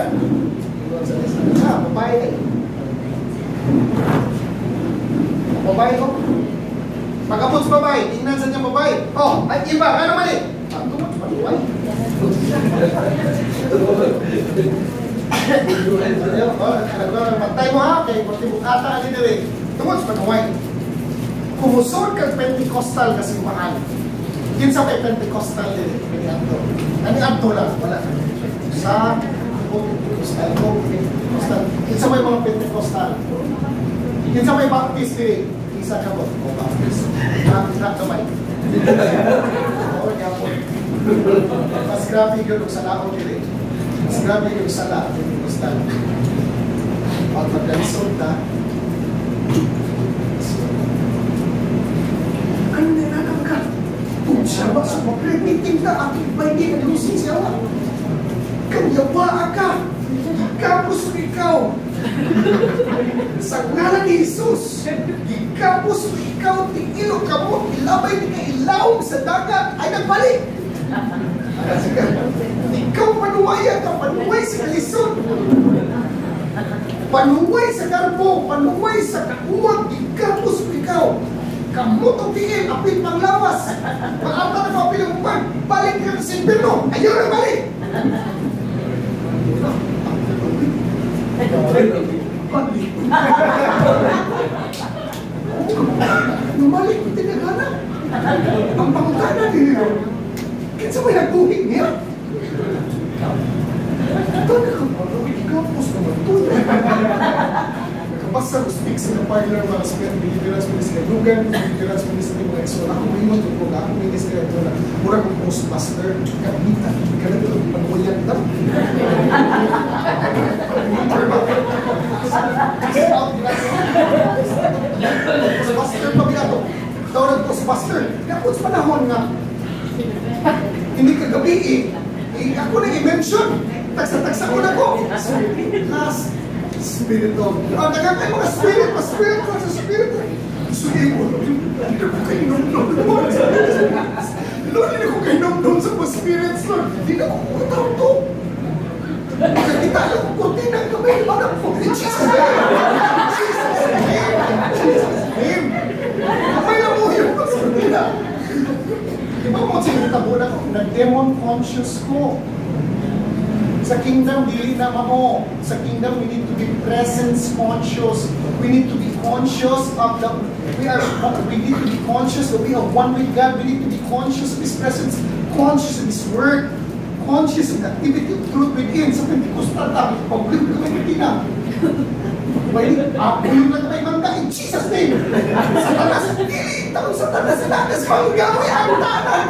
Babae eh. Babae ko? Pagkapot sa babae, tingnan sa niya babae. Oh, ay iba, gano'n ba ni? Tungkol sa babae. Magtay mo ha, kay Portibukata ali dire. Tungkol sa babae. Kumusod kang Pentecostal kasi mahal. Kinsa kay Pentecostal din, kani adto. Kani adto lang wala. Sa Pentecostal. Kinsa may mga Pentecostal? Kinsa may Baptist din? Isa ka mo, Baptist. Not kamay. Oo, yapon. Mas grabe yun sa laon din. Mas grabe yun sa laon Pentecostal. Pag magkalisod na, ano na ka? Siya ba sa maprimiting na aking bayi na lusin siya wa? Kanyawa ka! Gikapos ikaw! Sa ngalan ni Jesus, gikapos ikaw, tingilo ka mo, ilabay ni ka laog sa dagat ay nagbalik. Ikaw panuwaya ka, panuway sa kalisod. Panuway sa garbo, panuway sa kauwag, ikapos ikaw. Kamutong tingin, apil panglawas. Pag-ata na apil ang upan, balik ka sa impirno. Ayaw na balik. Numalik ko tinagana. Ang pangkana nila. Kinsa may nagtuhig niya? Tanda ka ba? Ikapos naman ito. Basta ko speak sa partner mga spirit, deliverance mo sa lugan, deliverance mo sa mga eksola. Ako may mo ito po na, ako may nisira ito na mura kong postmaster, kamita, ganun ito, panuwayan daw. Postmaster pa binato. Tawag postmaster. Kapos panahon nga, hindi kagabi ako na i-mention. Taksa-taksa ko na ko. Last Spirit of God. Nagkakay mga spirit, pa-spirit, pa-spirit. Sugi mo, hindi ko kayo nung-nung. Lord, hindi ko kayo nung-nung sa pa-spirits, Lord. Hindi na ko kutaw to. Nakakita lang ko kurtina ang kamay. Mana po, in Jesus' name. Jesus' name. Jesus' name. Kamay lang mo yung kurtina. Diba mo sinita mo na ko, nag-demon conscious ko. Sa kingdom, dili na mo. Sa kingdom, we need to be presence conscious. We need to be conscious of we need to be conscious that we are one with God. We need to be conscious of His presence, conscious of His word, conscious of the activity of truth within. Sa Pentecostal, pag-ulit ka may katina. Pag-ulit na may mangga in Jesus' name. Satanas, dili, tawag satanas, satanas, mangga, may antanan.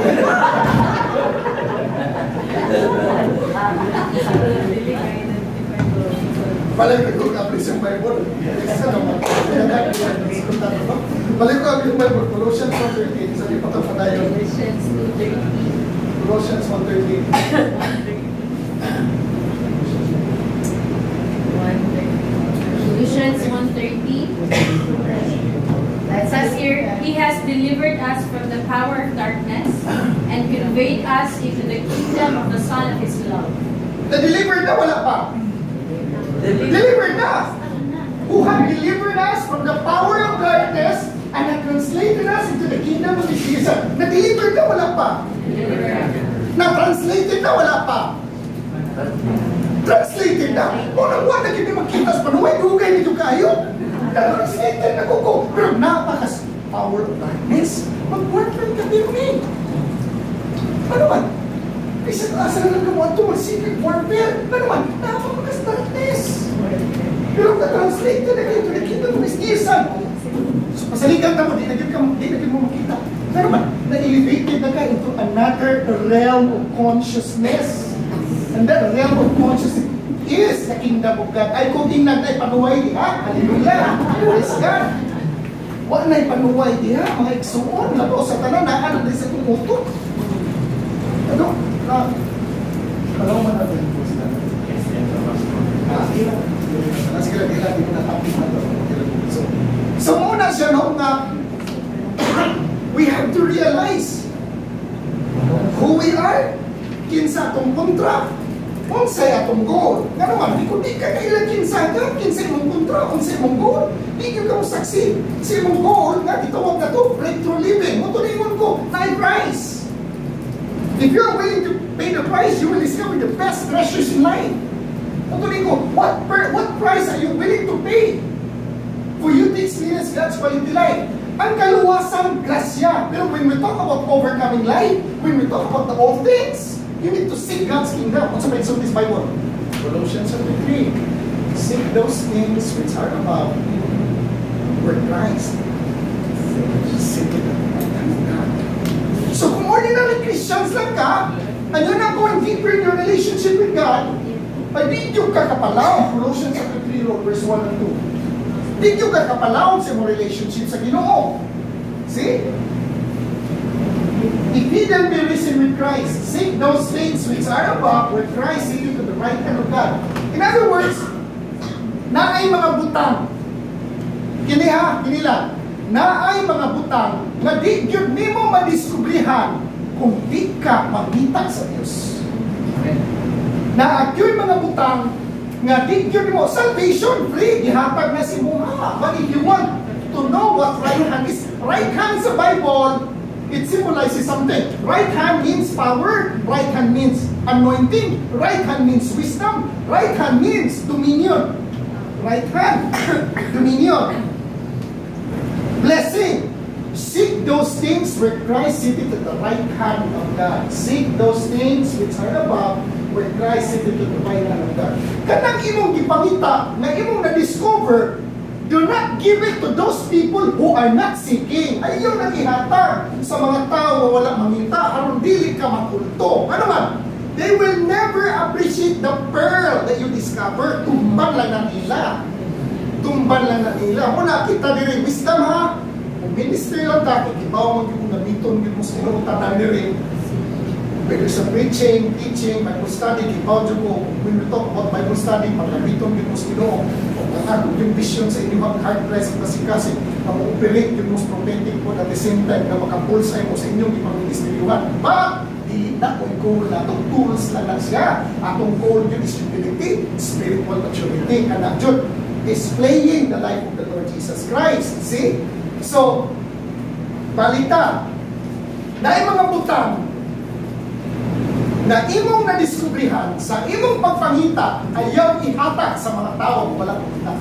Balik ko ka-aplis yung Bible. Isa naman. Balik ko yung Bible. Colossians 1:13. Sabi pa ito tayo. Colossians 1:13. Colossians 1:13. It says here, He has delivered us from the power of darkness and conveyed us into the kingdom of the Son of His love. Na-delivered na, wala pa. Delivered na. Who have delivered us from the power of darkness and have translated us into the kingdom of His Son. Na-delivered na, wala pa. Na-translated na, wala pa. Translated na. Unang wala na hindi magkita sa panuway, hugay nito kayo. Na-translated na ko. Pero napakas power of darkness. Mag-warfare ka din me. Ano man? Isa ka asa lang naman ito, mag-secret warfare. Ano man? Napakas darkness. Pero na-translated na kayo to the kingdom of His Son. So pasaligan ka mo, di na mo makita. Pero man, na-elevated na ka into another realm of consciousness. And that realm of consciousness is the kingdom of God. Ay kung tingnan ay panuway diha. Hallelujah. Praise God. Wala na panuway diha. Mga igsuon. Lato sa tanan na ano din sa tumutok. Ano? Alam mo natin po sila. Sige lang, di mo natapit na ito. So muna siya no nga we have to realize who we are. Kinsa atong kontra. Unsay atong goal. Nga naman, di ka kailan kinsa ka, kinsa imong kontra, unsay imong goal. Di ka mo succeed. Sa imong goal, nga itawag na to, breakthrough living. Mutulingon ko, na price. If you're willing to pay the price, you will discover the best treasures in life. Mutulingon ko, what price are you willing to pay for you to experience God's quality life? Ang kaluwasan, grasya. Pero when we talk about overcoming life, when we talk about the old things, you need to seek God's kingdom. What's the of this Bible? Colossians 3. Seek those things which are above, where Christ seek it. So kung ordinary Christians lang ka, and you're not going deeper in your relationship with God, ay di yung kakapalaw. Colossians 3, verse 1 and 2. Di yung kakapalaw sa mga relationship sa Ginoo. See? If ye then be risen with Christ, seek those things which are above, where Christ sitteth to the right hand of God. In other words, naay mga butang. Kini lang. Naay mga butang na di gyud nimo madiskubre ka magita sa Dios. Na agyoy mga butang nga di gyud mo salvation free gihatag na si Muhammad. But if you want to know what right hand is, right hand sa Bible, it symbolizes something. Right hand means power, right hand means anointing, right hand means wisdom, right hand means dominion. Right hand, dominion, blessing. Seek those things where Christ sitteth at the right hand of God. Seek those things which are above, where Christ sitteth at the right hand of God. Kanang imong gipangita, na imong na-discover, do not give it to those people who are not seeking. Ayaw nang ihatag sa mga tao wala mangita, aron dili ka makulto. Ano man? They will never appreciate the pearl that you discover. Tumban lang ng ila. Tumban lang ng ila. Muna kita diri, wisdom ha? Kung ministry lang dati, ibaw mag-yung gamiton, yung mas inuutanan diri. Whether sa preaching, teaching, Bible study, ibaw dyan ko, when we talk about Bible study, pag-gamiton yung mas inuong, yung vision sa inyong hard press, kasi mag-operate yung most prophetic po at the same time na makapulsay mo sa inyong ipang-ministeriwan. But, di na kung goal na itong tools lang na siya. Atong goal yun is humility, spiritual maturity, and not yun, displaying the life of the Lord Jesus Christ. See? So, balita, na mga butang, na imong nadiskubrihan sa imong pagpangita, ayaw ihatag sa mga tao walang kita.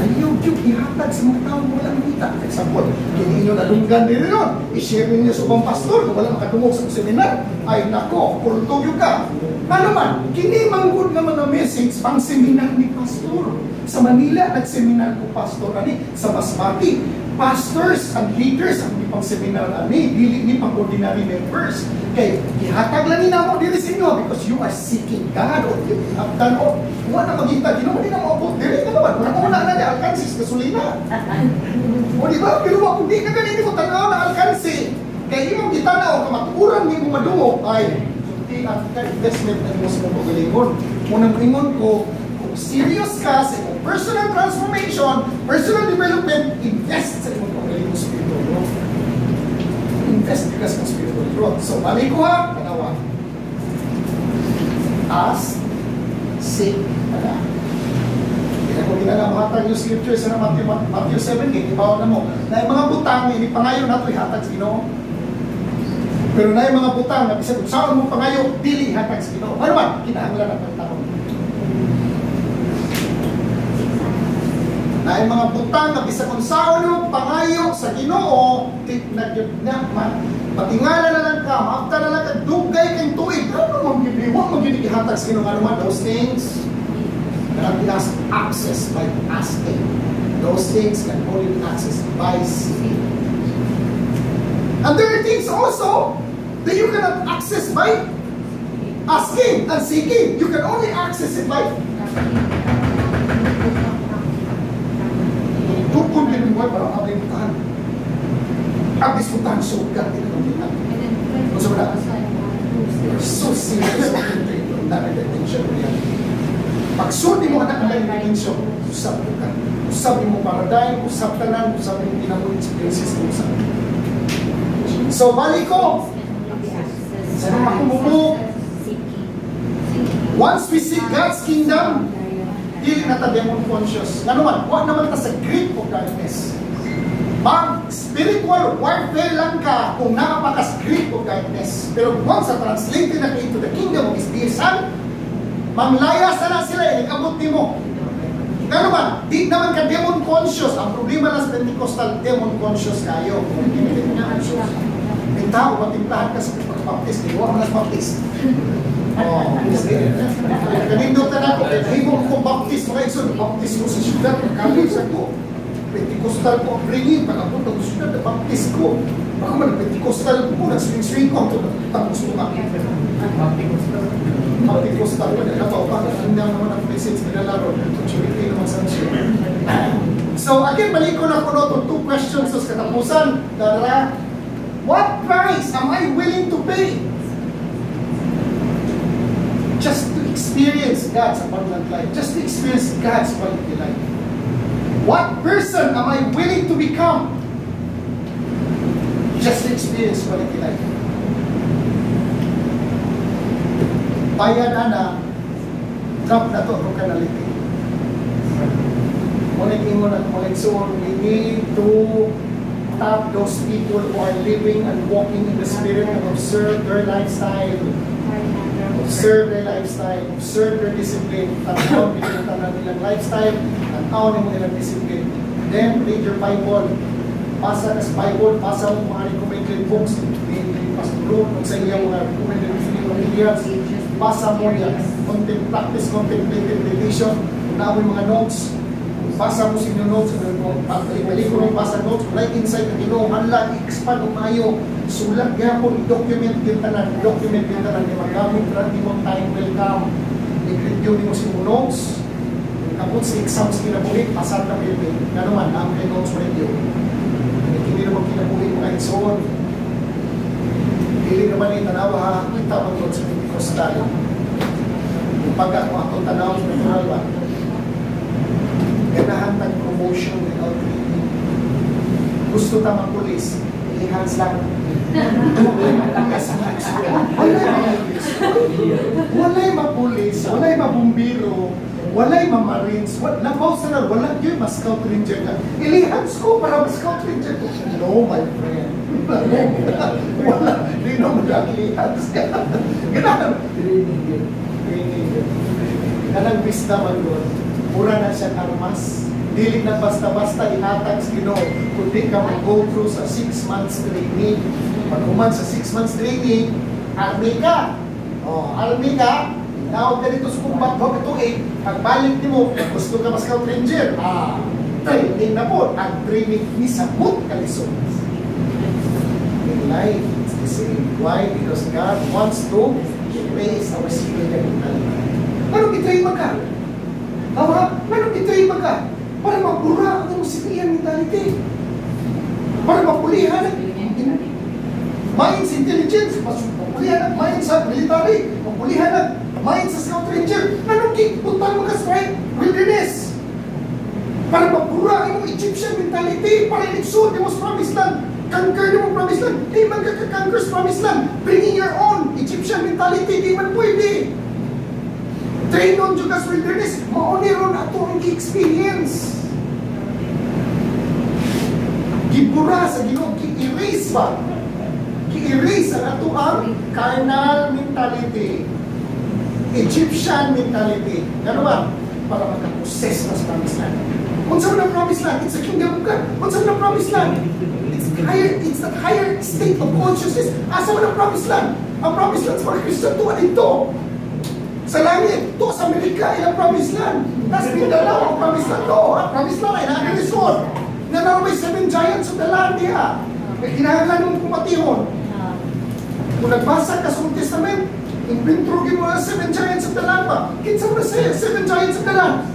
Ayaw yung ihatag sa mga tao walang kita. For example, kini inyo nalunggan din ron, i-share ninyo sa ibang pastor kung walang makadungog sa seminar, ay nako, kulto yung ka. Ano man, kini manggod nga mga message pang seminar ni pastor. Sa Manila, nag-seminar ko pastor ani, sa Masbati, pastors and leaders ang ipang seminar ani, dili ni pang ordinary members. Kay ihatag lang nina mo dili sa inyo because you are seeking God or you have done all. Wala na magita, di naman na maabot. Dili ka naman, una na niya, alkansis, gasolina. O di ba, pero kung di ka ganito mo tanaw na alkansi, kaya imong gitanaw, kamaturan ni mo madungo, ay, hindi ang investment na mo sa mga pagalingon. Munang ingon ko, kung serious ka sa imong personal transformation, personal development, invest sa imong pagalingon spiritual growth. Invest ka sa spiritual growth. So, balik ko ha, kanawa. Ask, seek, ala. Kaya kung ginagamatag yung scripture sa Matthew 7, ibaw na mo, na yung mga butang, hindi pangayo na ito ihatag sa Ginoo. Pero na yung mga butang, na bisag kung saan mo pangayo, dili ihatag sa Ginoo. Ano man, kinahanglan ang pagtakon. Na yung mga butang, na bisag kung saan mo pangayo sa Ginoo, nagyagnak man. Patingala na lang ka, maafta na lang ka, dugay kang tuig. Ano huwag mag-ibig ihatag sa Ginoo. Ano man, those things, cannot be accessed by asking. Those things can only be accessed by seeking. And there are things also that you cannot access by asking and seeking. You can only access it by tukon din mo para abay mutahan. Abis mutahan sugat din ang kita. So wala. You're so serious about it. Not an attention reality. Pagsundi mo anak ang intention, usap mo ka. Usap mo paradigm, usap tanan, usap mo tinamong experiences mo usap. So, balik ko. Sa mga kumumo, once we seek God's kingdom, dili na ta demon conscious. Nga naman, huwag naman ta sa grip of darkness. Mag-spiritual warfare lang ka kung nakapakas grip of darkness. Pero once sa translated na into the kingdom of His dear Son, manglayas na sila, ikabot ni mo. Ano ba? Di naman ka demon conscious. Ang problema lang sa Pentecostal, demon conscious kayo. Hindi demon conscious. May tao, matimplahan ka sa pag-baptist. Hindi mo nag-baptist. Kanindot na ako. Hindi mo kung baptist, mga ikson, baptist ko sa syudad, college ako. Pentecostal ko ang bringin, pag-abot ako sa syudad, baptist ko. Baka man, Pentecostal ko, nag-swing-swing ko, tapos mo ka. Pentecostal ko, nakatawa ka, hindi naman ang message nilalaro, maturity naman sa siya. So, again, balik ko na ko itong two questions sa katapusan. Dara, what price am I willing to pay just to experience God's abundant life, just to experience God's quality life? What person am I willing to become just to experience quality life? Bayad ana, drop na to itong kanaliti. Ulitin mo na koleksyon, we need to tap those people who are living and walking in the Spirit and observe their lifestyle. Observe their lifestyle, observe their discipline, tanaw na nilang lifestyle, tanaw na nilang discipline. Then, read your Bible. Pasa na sa Bible, pasa mo mga recommended books, Pastor Lord, kung sa iya mga recommended videos, pasa mo yan. Practice contemplative meditation, na mga notes, pasa mo sa inyong notes, balik ko ng pasa notes, like inside na ginoo, hanla, i-expand o maayo, sulat gapon, document yung tanan, yung magamit rin mo time will come, i-review mo sa inyong notes, kapag sa exams kinabuhi, pasar na pilipin, na naman, ang notes review, hindi naman kinabuhi mga igsoon, hindi naman yung tanawa ha, kita mo notes sa Pentecostal, kung pagka kung akong tanaw sa natural ba, ganahan tag promotion without training. Gusto tamang pulis, enhance lang. Walay mapulis, walay mabumbiro, walay mamarines, labaw sa na, wala yun, ma-scout ranger na. Ilihans ko para ma-scout ranger ko. No, my friend. Wala, di na mag-ilihans ka. Ganahan. Training. Ganang vista man doon. Mura na siya armas. Dili na basta-basta ihatag sa Ginoo. Kundi ka mag-go through sa 6 months training. Pag uman sa 6 months training, army ka. Army ka. Now, ganito sa kumbat mo, ito pagbalik ni mo, gusto ka mas scout ranger. Training na po. Ang training ni sabot kalisod. In life, it's the same. Why? Because God wants to raise our spiritual mentality. Ano itrain ka? Tama? Ano itrain ka? Para mapura ang spiritual mentality. Para mapulihan ang minds intelligence, mapulihan ang minds sa military, mapulihan ang minds sa scout ranger. Anong punta mo ka sa wilderness? Para mapura ang Egyptian mentality, para iluksod mo sa promised land. Conquer mo promised land. Di man ka-conquer sa promised land. Bringing your own Egyptian mentality, di man pwede. Train on Jugas wilderness, mauniron ato ang experience. Gibura sa Ginoo, ki-erase ba? Ki-erase ang ato ang carnal mentality. Egyptian mentality. Ano ba? Para magka-possess na sa promised land. Kung saan na promised land, it's a kingdom of God. Kung saan na promised land, it's that higher state of consciousness. Asa mo na promised land? Ang promised land sa mga Kristiyan, tuwa dito. Sa langit, to sa Amerika, ilang promised land. Tapos Mindanao, ang promised land to. Ang promised land ay nag-resort. Na may 7 giants of the land niya. Kinahanglan mong pumatihon. Kung nagbasa ka sa Old Testament, inventrugin mo na 7 giants of the land ba? Kinsa mo na 7 giants of the land?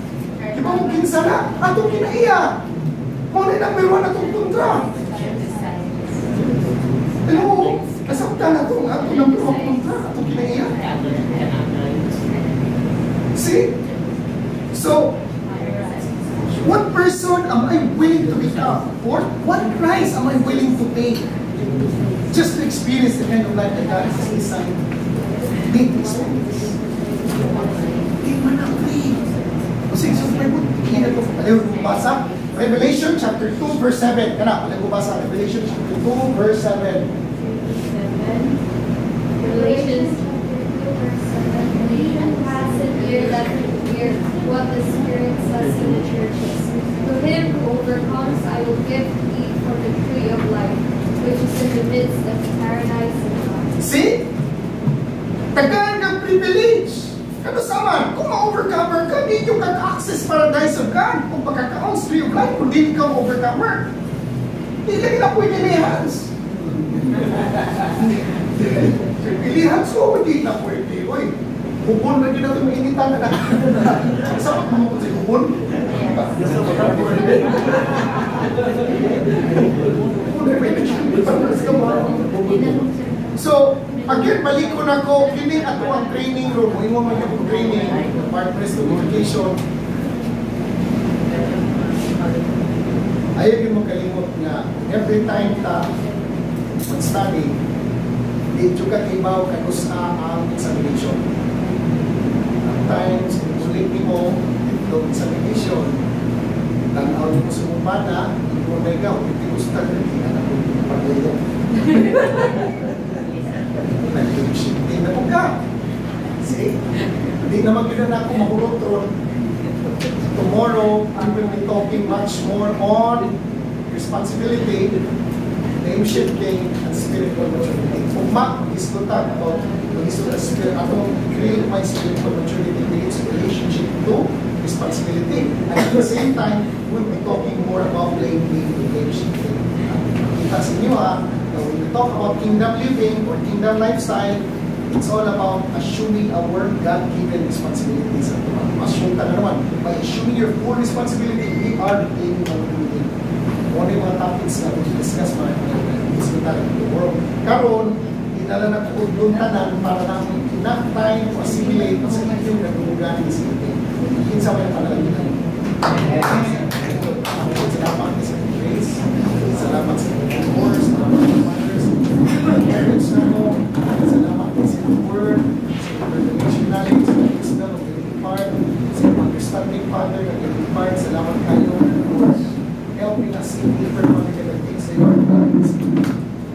Kiba mo kinsa na? Atong kinaiya. Muna yung number 1 atong kontra. Pero, kasabtan na itong atong number 1 kontra. Atong kinaiya. See? So, what person am I willing to become? Or what price am I willing to pay just to experience the kind of life that God has designed? Big experience. Di man ang free. Kasi sa Bible, hindi ko basa. Revelation chapter 2 verse 7. Kana, alam ko basa. Revelation chapter 2 verse 7. Revelation that hear what the Spirit says to the churches. To him who overcomes, I will give eat from the tree of life, which is in the midst of the paradise of God. See? Tagaan ng privilege. Kano saman, kung ma-overcomer ka, hindi yung kaka-access paradise of God. Kung pagkakaon sa tree of life, kung hindi ka ma-overcomer, hindi lang na pwede lihans. Ilihans ko, hindi na pwede. Oy, hubon na din natin mainitan na. Saan mo ko si hubon? So, again, balik ko na ko, kini ato ang training room. Mo mo yung training, partners notification. Ayaw yung mo kalimot nga, every time ta mag-study, dito ka kibaw kagusa ang examination. sometimes, ulit mo, ito sa mission. Tanaw mo sa mong bata, hindi mo na ikaw, hindi mo sa tagal, hindi na po yung pag-layo. Hindi na po ka. See? Hindi naman gina na ako mahulot. Tomorrow, I will be talking much more on responsibility, name shifting, and spiritual maturity. Umma, mag-islutan about spirit, atong create my spiritual maturity creates relationship to responsibility. And at the same time, we'll be talking more about name shifting. Kita sa inyo when we talk about kingdom living or kingdom lifestyle, it's all about assuming our God-given responsibilities. Assume ka na naman. By assuming your full responsibility, we are reclaiming our living. One yung mga topics na we discuss mga diskutan in the world. Karon, inala na doon tanan para na enough time to assimilate sa inyong nagulugan sa inyong. Kinsa may panalaginan. Salamat sa grace. Salamat sa course. Salamat sa mothers. Parents na mo. Salamat sa word. Sa revelation knowledge. Sa wisdom of the part. Sa understanding Father of the part. Salamat kayo for helping us in different particular things that you are doing.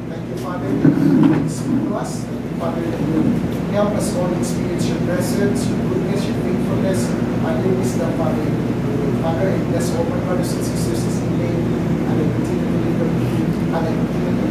Thank you, Father, that you speak to us. Thank you, Father, that you help us all experience your presence, your goodness, your faithfulness, and your wisdom, Father. Father, I bless all my brothers and sisters in this evening, and I continue to live with you, and I continue to